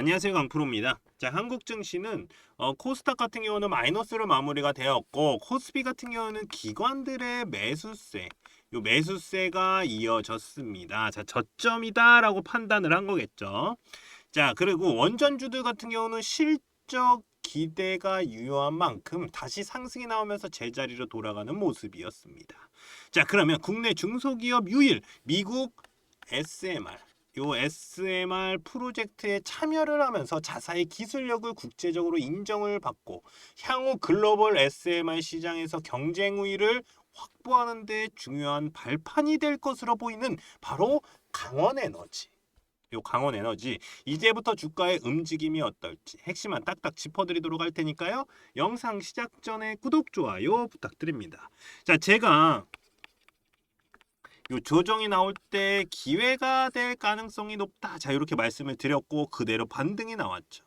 안녕하세요, 강프로입니다. 자, 한국 증시는 코스닥 같은 경우는 마이너스로 마무리가 되었고, 코스피 같은 경우는 기관들의 매수세, 요 매수세가 이어졌습니다. 자, 저점이다라고 판단을 한 거겠죠. 자, 그리고 원전주들 같은 경우는 실적 기대가 유효한 만큼 다시 상승이 나오면서 제자리로 돌아가는 모습이었습니다. 자, 그러면 국내 중소기업 유일 미국 SMR, 요 SMR 프로젝트에 참여를 하면서 자사의 기술력을 국제적으로 인정을 받고 향후 글로벌 SMR 시장에서 경쟁 우위를 확보하는 데 중요한 발판이 될 것으로 보이는 바로 강원에너지. 요 강원에너지, 이제부터 주가의 움직임이 어떨지 핵심만 딱딱 짚어드리도록 할 테니까요. 영상 시작 전에 구독, 좋아요 부탁드립니다. 자, 제가 요 조정이 나올 때 기회가 될 가능성이 높다. 자, 이렇게 말씀을 드렸고 그대로 반등이 나왔죠.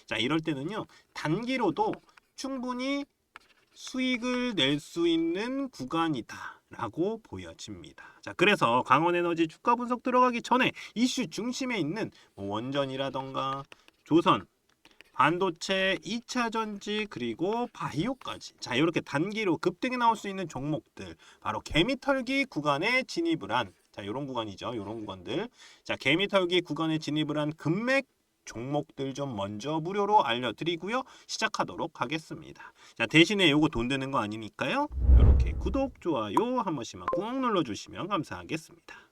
자, 이럴 때는요, 단기로도 충분히 수익을 낼 수 있는 구간이다 라고 보여집니다. 자, 그래서 강원에너지 주가 분석 들어가기 전에 이슈 중심에 있는 원전이라던가 조선, 반도체, 2차 전지, 그리고 바이오까지, 자, 이렇게 단기로 급등이 나올 수 있는 종목들, 바로 개미털기 구간에 진입을 한, 자, 이런 구간이죠. 이런 구간들. 자, 개미털기 구간에 진입을 한 금맥 종목들 좀 먼저 무료로 알려드리고요. 시작하도록 하겠습니다. 자, 대신에 요거 돈 드는 거 아니니까요. 이렇게 구독, 좋아요 한 번씩만 꾹 눌러주시면 감사하겠습니다.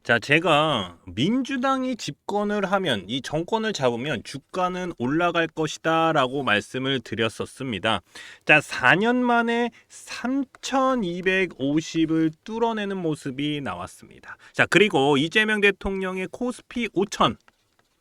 자, 제가 민주당이 집권을 하면, 이 정권을 잡으면 주가는 올라갈 것이다 라고 말씀을 드렸었습니다. 자, 4년 만에 3250을 뚫어내는 모습이 나왔습니다. 자, 그리고 이재명 대통령의 코스피 5000,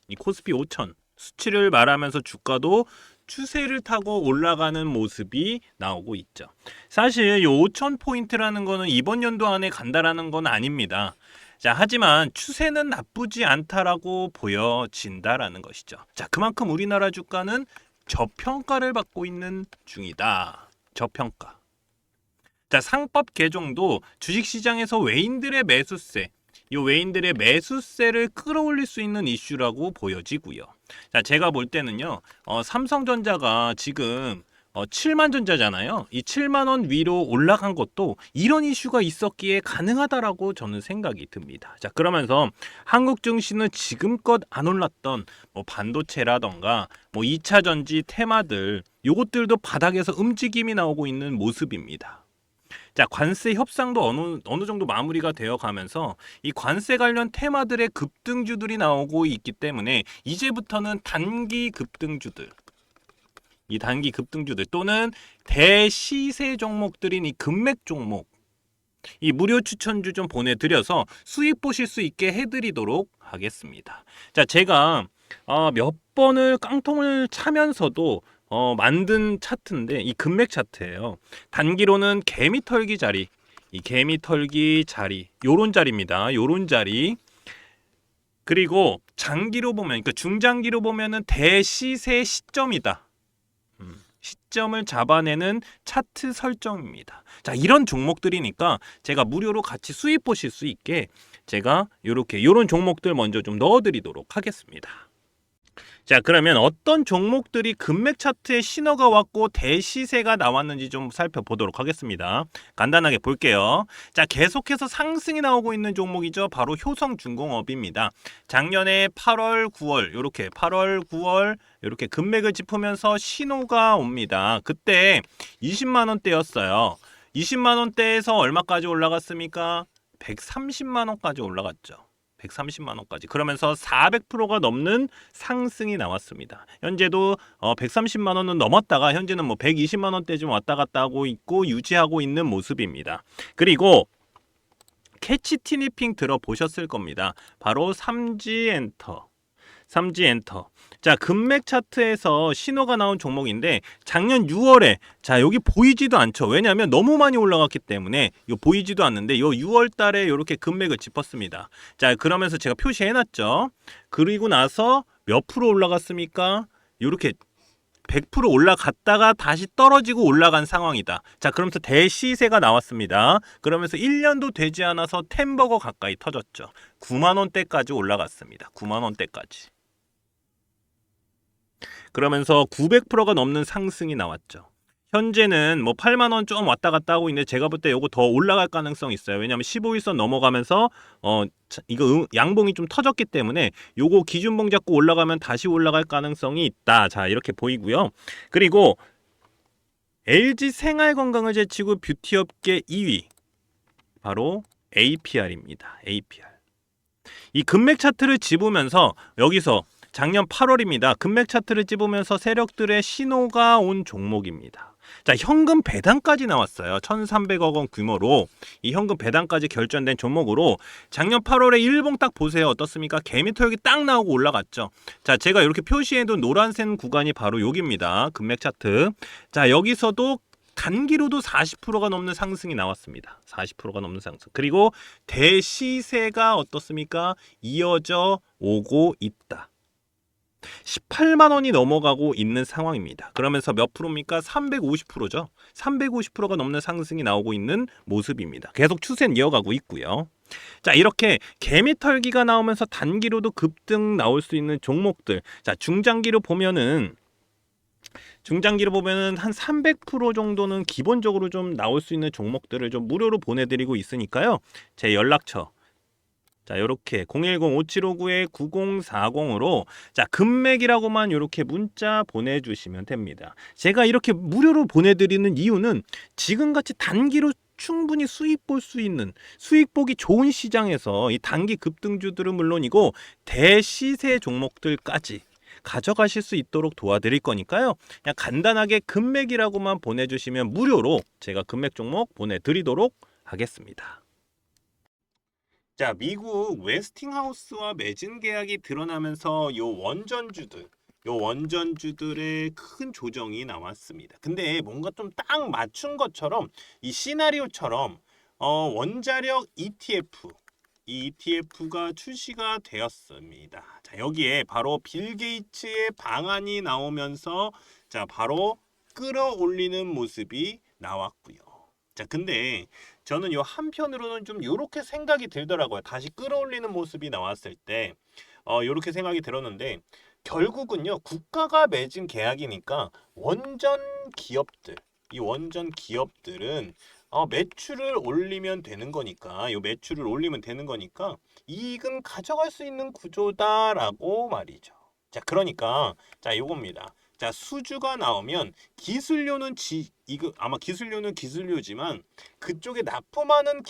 이 코스피 5000 수치를 말하면서 주가도 추세를 타고 올라가는 모습이 나오고 있죠. 사실 이 5000포인트라는 거는 이번 연도 안에 간다라는 건 아닙니다. 자, 하지만 추세는 나쁘지 않다라고 보여진다라는 것이죠. 자, 그만큼 우리나라 주가는 저평가를 받고 있는 중이다. 저평가. 자, 상법 개정도 주식시장에서 외인들의 매수세, 이 외인들의 매수세를 끌어올릴 수 있는 이슈라고 보여지고요. 자, 제가 볼 때는요, 삼성전자가 지금 7만 전자잖아요. 이 7만 원 위로 올라간 것도 이런 이슈가 있었기에 가능하다라고 저는 생각이 듭니다. 자, 그러면서 한국 증시는 지금껏 안 올랐던 반도체라던가 2차 전지 테마들, 요것들도 바닥에서 움직임이 나오고 있는 모습입니다. 자, 관세 협상도 어느 정도 마무리가 되어 가면서 이 관세 관련 테마들의 급등주들이 나오고 있기 때문에 이제부터는 단기 급등주들, 이 단기 급등주들 또는 대시세 종목들인 이 금맥 종목, 이 무료 추천주 좀 보내드려서 수익 보실 수 있게 해드리도록 하겠습니다. 자, 제가 몇 번을 깡통을 차면서도 만든 차트인데, 이 금맥 차트예요. 단기로는 개미털기 자리, 이 개미털기 자리, 요런 자리입니다. 요런 자리. 그리고 장기로 보면, 그러니까 중장기로 보면은 대시세 시점이다. 시점을 잡아내는 차트 설정입니다. 자, 이런 종목들이니까 제가 무료로 같이 수익 보실 수 있게 제가 요런 종목들 먼저 좀 넣어드리도록 하겠습니다. 자, 그러면 어떤 종목들이 금맥 차트에 신호가 왔고 대시세가 나왔는지 좀 살펴보도록 하겠습니다. 간단하게 볼게요. 자, 계속해서 상승이 나오고 있는 종목이죠. 바로 효성중공업입니다. 작년에 8월, 9월 이렇게 8월, 9월 이렇게 금맥을 짚으면서 신호가 옵니다. 그때 20만 원대였어요. 20만 원대에서 얼마까지 올라갔습니까? 130만 원까지 올라갔죠. 130만 원까지. 그러면서 400%가 넘는 상승이 나왔습니다. 현재도 130만 원은 넘었다가 현재는 120만 원대 좀 왔다 갔다 하고 있고 유지하고 있는 모습입니다. 그리고 캐치 티니핑 들어보셨을 겁니다. 바로 삼지엔터. 자, 금맥 차트에서 신호가 나온 종목인데 작년 6월에, 자, 여기 보이지도 않죠. 왜냐하면 너무 많이 올라갔기 때문에 요 보이지도 않는데 요 6월 달에 이렇게 금맥을 짚었습니다. 자, 그러면서 제가 표시해놨죠. 그리고 나서 몇 프로 올라갔습니까? 요렇게 100% 올라갔다가 다시 떨어지고 올라간 상황이다. 자, 그러면서 대시세가 나왔습니다. 그러면서 1년도 되지 않아서 템버거 가까이 터졌죠. 9만 원대까지 올라갔습니다. 9만 원대까지. 그러면서 900%가 넘는 상승이 나왔죠. 현재는 뭐 8만 원 좀 왔다 갔다 하고 있는데 제가 볼 때 요거 더 올라갈 가능성이 있어요. 왜냐하면 15일선 넘어가면서 이거 양봉이 좀 터졌기 때문에 요거 기준봉 잡고 올라가면 다시 올라갈 가능성이 있다. 자, 이렇게 보이고요. 그리고 LG 생활건강을 제치고 뷰티업계 2위 바로 APR입니다. APR. 이 금맥 차트를 집으면서 여기서 작년 8월입니다. 금맥 차트를 집으면서 세력들의 신호가 온 종목입니다. 자, 현금 배당까지 나왔어요. 1,300억 원 규모로 이 현금 배당까지 결정된 종목으로 작년 8월에 일봉 딱 보세요. 어떻습니까? 개미털기 딱 나오고 올라갔죠. 자, 제가 이렇게 표시해둔 노란색 구간이 바로 여기입니다. 금맥 차트. 자, 여기서도 단기로도 40%가 넘는 상승이 나왔습니다. 40%가 넘는 상승. 그리고 대시세가 어떻습니까? 이어져 오고 있다. 18만 원이 넘어가고 있는 상황입니다. 그러면서 몇 프로입니까? 350%죠. 350%가 넘는 상승이 나오고 있는 모습입니다. 계속 추세는 이어가고 있고요. 자, 이렇게 개미털기가 나오면서 단기로도 급등 나올 수 있는 종목들. 자, 중장기로 보면은 한 300% 정도는 기본적으로 좀 나올 수 있는 종목들을 좀 무료로 보내드리고 있으니까요. 제 연락처 자, 요렇게 010-5759-9040으로 자, 금맥이라고만 요렇게 문자 보내주시면 됩니다. 제가 이렇게 무료로 보내드리는 이유는 지금같이 단기로 충분히 수익 볼 수 있는 수익 보기 좋은 시장에서 이 단기 급등주들은 물론이고 대시세 종목들까지 가져가실 수 있도록 도와드릴 거니까요. 그냥 간단하게 금맥이라고만 보내주시면 무료로 제가 금맥 종목 보내드리도록 하겠습니다. 자, 미국 웨스팅하우스와 매진 계약이 드러나면서 요 원전주들의 큰 조정이 나왔습니다. 근데 뭔가 좀 딱 맞춘 것처럼 이 시나리오처럼 원자력 ETF 이 ETF가 출시가 되었습니다. 자, 여기에 바로 빌 게이츠의 방안이 나오면서 자, 바로 끌어올리는 모습이 나왔고요. 자, 근데 저는 요 한편으로는 좀 요렇게 생각이 들더라고요. 다시 끌어올리는 모습이 나왔을 때 요렇게 생각이 들었는데 결국은요. 국가가 맺은 계약이니까 이 원전 기업들은 매출을 올리면 되는 거니까 매출을 올리면 되는 거니까 이익은 가져갈 수 있는 구조다라고 말이죠. 자, 그러니까 자, 요겁니다. 자, 수주가 나오면 기술료는 이거 아마 기술료는 기술료지만 그쪽에 납품하는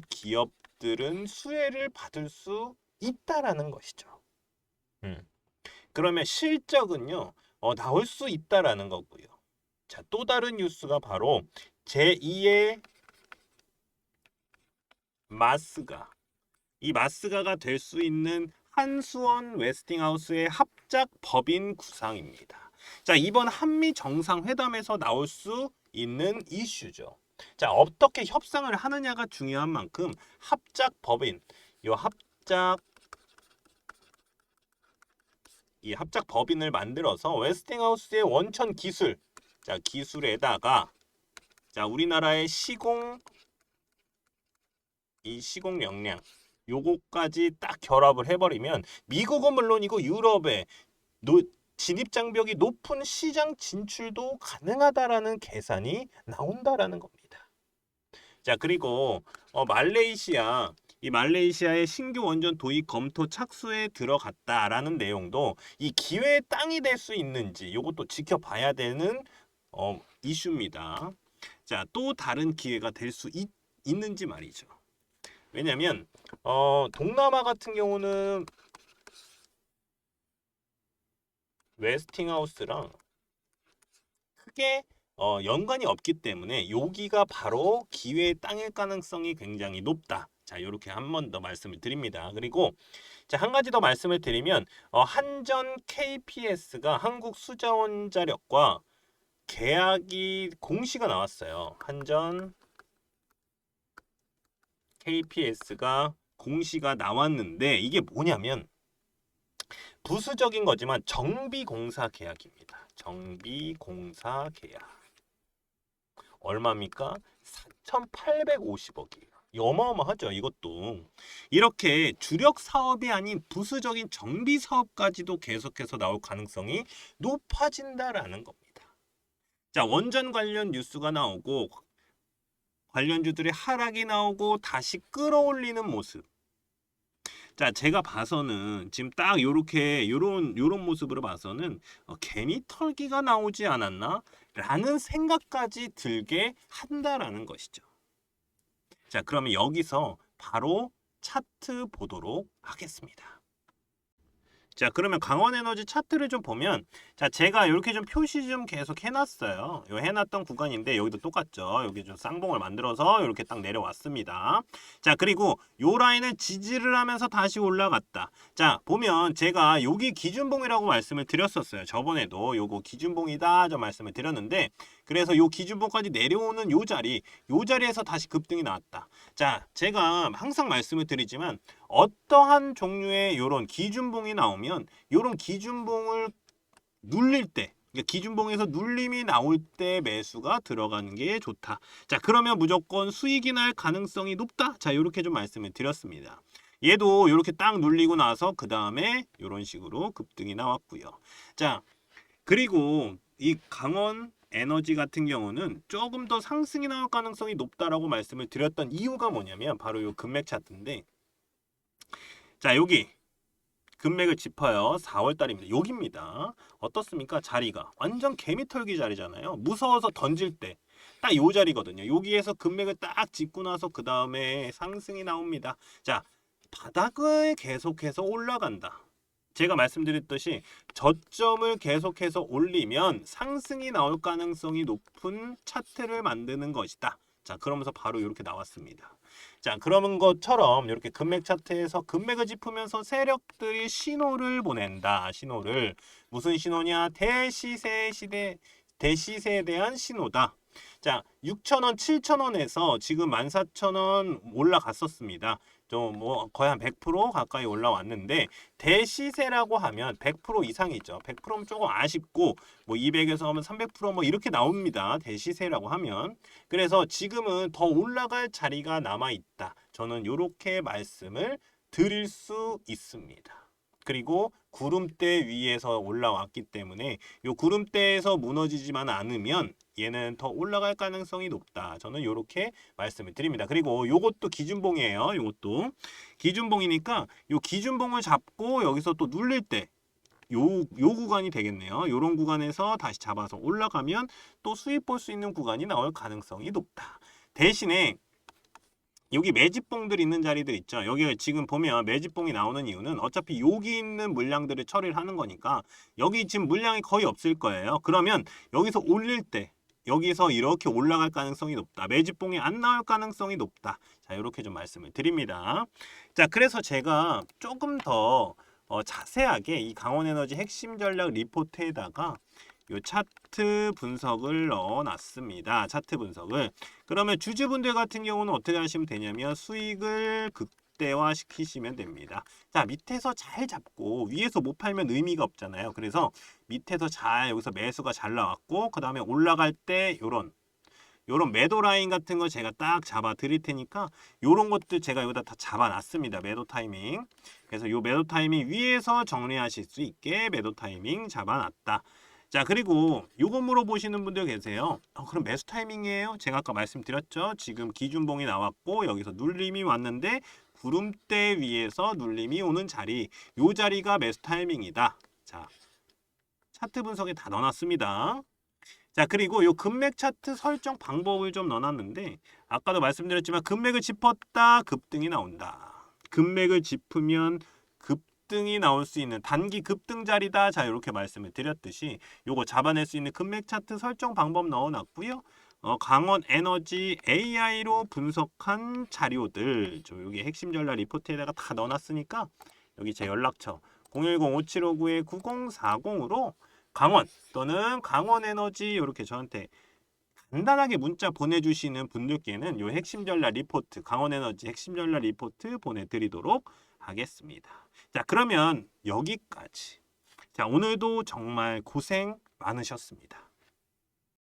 기업들은 수혜를 받을 수 있다라는 것이죠. 그러면 실적은요, 나올 수 있다라는 거고요. 자, 또 다른 뉴스가 바로 제2의 마스가가 될 수 있는 한수원 웨스팅하우스의 합작 법인 구상입니다. 자, 이번 한미 정상회담에서 나올 수 있는 이슈죠. 자, 어떻게 협상을 하느냐가 중요한 만큼 합작 법인, 이 합작 법인을 만들어서 웨스팅하우스의 원천 기술, 자, 기술에다가 자, 우리나라의 시공 역량 요거까지 딱 결합을 해버리면 미국은 물론이고 유럽의 진입 장벽이 높은 시장 진출도 가능하다라는 계산이 나온다라는 겁니다. 자, 그리고 말레이시아의 신규 원전 도입 검토 착수에 들어갔다라는 내용도 이 기회의 땅이 될 수 있는지 이것도 지켜봐야 되는 이슈입니다. 자, 또 다른 기회가 될 수 있는지 말이죠. 왜냐면 동남아 같은 경우는 웨스팅하우스랑 크게 연관이 없기 때문에 여기가 바로 기회의 땅일 가능성이 굉장히 높다. 자, 이렇게 한 번 더 말씀을 드립니다. 그리고 자, 한 가지 더 말씀을 드리면 한전 KPS가 한국수자원자력과 계약이 공시가 나왔어요. 한전 KPS가 공시가 나왔는데 이게 뭐냐면 부수적인 거지만 정비공사 계약입니다. 정비공사 계약. 얼마입니까? 4,850억이에요. 어마어마하죠, 이것도. 이렇게 주력 사업이 아닌 부수적인 정비 사업까지도 계속해서 나올 가능성이 높아진다라는 겁니다. 자, 원전 관련 뉴스가 나오고 관련주들의 하락이 나오고 다시 끌어올리는 모습. 자, 제가 봐서는 지금 딱 요렇게 요런 모습으로 봐서는 개미 털기가 나오지 않았나? 라는 생각까지 들게 한다라는 것이죠. 자, 그러면 여기서 바로 차트 보도록 하겠습니다. 자, 그러면 강원에너지 차트를 좀 보면, 자, 제가 이렇게 좀 표시 좀 계속 해놨어요. 요 해놨던 구간인데 여기도 똑같죠. 여기 좀 쌍봉을 만들어서 이렇게 딱 내려왔습니다. 자, 그리고 요 라인을 지지를 하면서 다시 올라갔다. 자, 보면 제가 여기 기준봉이라고 말씀을 드렸었어요. 저번에도 요거 기준봉이다 저 말씀을 드렸는데, 그래서 요 기준봉까지 내려오는 요 자리에서 다시 급등이 나왔다. 자, 제가 항상 말씀을 드리지만 어떠한 종류의 요런 기준봉이 나오면 요런 기준봉을 눌릴 때, 그러니까 기준봉에서 눌림이 나올 때 매수가 들어가는 게 좋다. 자, 그러면 무조건 수익이 날 가능성이 높다. 자, 이렇게 좀 말씀을 드렸습니다. 얘도 이렇게 딱 눌리고 나서 그 다음에 이런 식으로 급등이 나왔고요. 자, 그리고 이 강원 에너지 같은 경우는 조금 더 상승이 나올 가능성이 높다라고 말씀을 드렸던 이유가 뭐냐면 바로 이 금맥 차트인데, 자, 여기 금맥을 짚어요. 4월 달입니다. 여기입니다. 어떻습니까? 자리가 완전 개미털기 자리잖아요. 무서워서 던질 때 딱 요 자리거든요. 여기에서 금맥을 딱 짚고 나서 그 다음에 상승이 나옵니다. 자, 바닥을 계속해서 올라간다. 제가 말씀드렸듯이 저점을 계속해서 올리면 상승이 나올 가능성이 높은 차트를 만드는 것이다. 자, 그러면서 바로 이렇게 나왔습니다. 자, 그런 것처럼 이렇게 금맥 차트에서 금맥을 짚으면서 세력들이 신호를 보낸다. 신호를. 무슨 신호냐? 대시세에 대한 신호다. 자, 6,000원, 7,000원에서 지금 14,000원 올라갔었습니다. 좀 뭐 거의 한 100% 가까이 올라왔는데, 대시세라고 하면 100% 이상이죠. 100%면 조금 아쉽고 뭐 200에서 하면 300%뭐 이렇게 나옵니다. 대시세라고 하면. 그래서 지금은 더 올라갈 자리가 남아 있다. 저는 이렇게 말씀을 드릴 수 있습니다. 그리고 구름대 위에서 올라왔기 때문에 이 구름대에서 무너지지만 않으면 얘는 더 올라갈 가능성이 높다. 저는 이렇게 말씀을 드립니다. 그리고 요것도 기준봉이에요. 요것도 기준봉이니까 요 기준봉을 잡고 여기서 또 눌릴 때 요 구간이 되겠네요. 요런 구간에서 다시 잡아서 올라가면 또 수익 볼 수 있는 구간이 나올 가능성이 높다. 대신에 여기 매집봉들 있는 자리들 있죠. 여기 지금 보면 매집봉이 나오는 이유는 어차피 여기 있는 물량들을 처리를 하는 거니까 여기 지금 물량이 거의 없을 거예요. 그러면 여기서 올릴 때 여기서 이렇게 올라갈 가능성이 높다. 매집봉이 안 나올 가능성이 높다. 자, 이렇게 좀 말씀을 드립니다. 자, 그래서 제가 조금 더 자세하게 이 강원에너지 핵심 전략 리포트에다가 요 차트 분석을 넣어놨습니다. 차트 분석을. 그러면 주주분들 같은 경우는 어떻게 하시면 되냐면 수익을 극대화 시키시면 됩니다. 자, 밑에서 잘 잡고 위에서 못 팔면 의미가 없잖아요. 그래서 밑에서 잘 여기서 매수가 잘 나왔고 그 다음에 올라갈 때 요런 매도 라인 같은 거 제가 딱 잡아 드릴 테니까 요런 것들 제가 여기다 다 잡아 놨습니다. 매도 타이밍. 그래서 요 매도 타이밍 위에서 정리하실 수 있게 매도 타이밍 잡아 놨다. 자, 그리고 요거 물어보시는 분들 계세요. 그럼 매수 타이밍이에요? 제가 아까 말씀드렸죠. 지금 기준봉이 나왔고 여기서 눌림이 왔는데 구름대 위에서 눌림이 오는 자리, 요 자리가 매수 타이밍이다. 자, 차트 분석에 다 넣어놨습니다. 자, 그리고 요 금맥 차트 설정 방법을 좀 넣어놨는데 아까도 말씀드렸지만 금맥을 짚었다 급등이 나온다. 금맥을 짚으면 급등이 나올 수 있는 단기 급등 자리다. 자, 이렇게 말씀을 드렸듯이 요거 잡아낼 수 있는 금맥 차트 설정 방법 넣어놨고요. 강원 에너지 AI로 분석한 자료들 저 여기 핵심 전략 리포트에다가 다 넣어놨으니까 여기 제 연락처 010-5759-9040으로 강원 또는 강원 에너지 이렇게 저한테 간단하게 문자 보내주시는 분들께는 요 핵심 전략 리포트 강원 에너지 핵심 전략 리포트 보내드리도록 하겠습니다. 자, 그러면 여기까지. 자, 오늘도 정말 고생 많으셨습니다.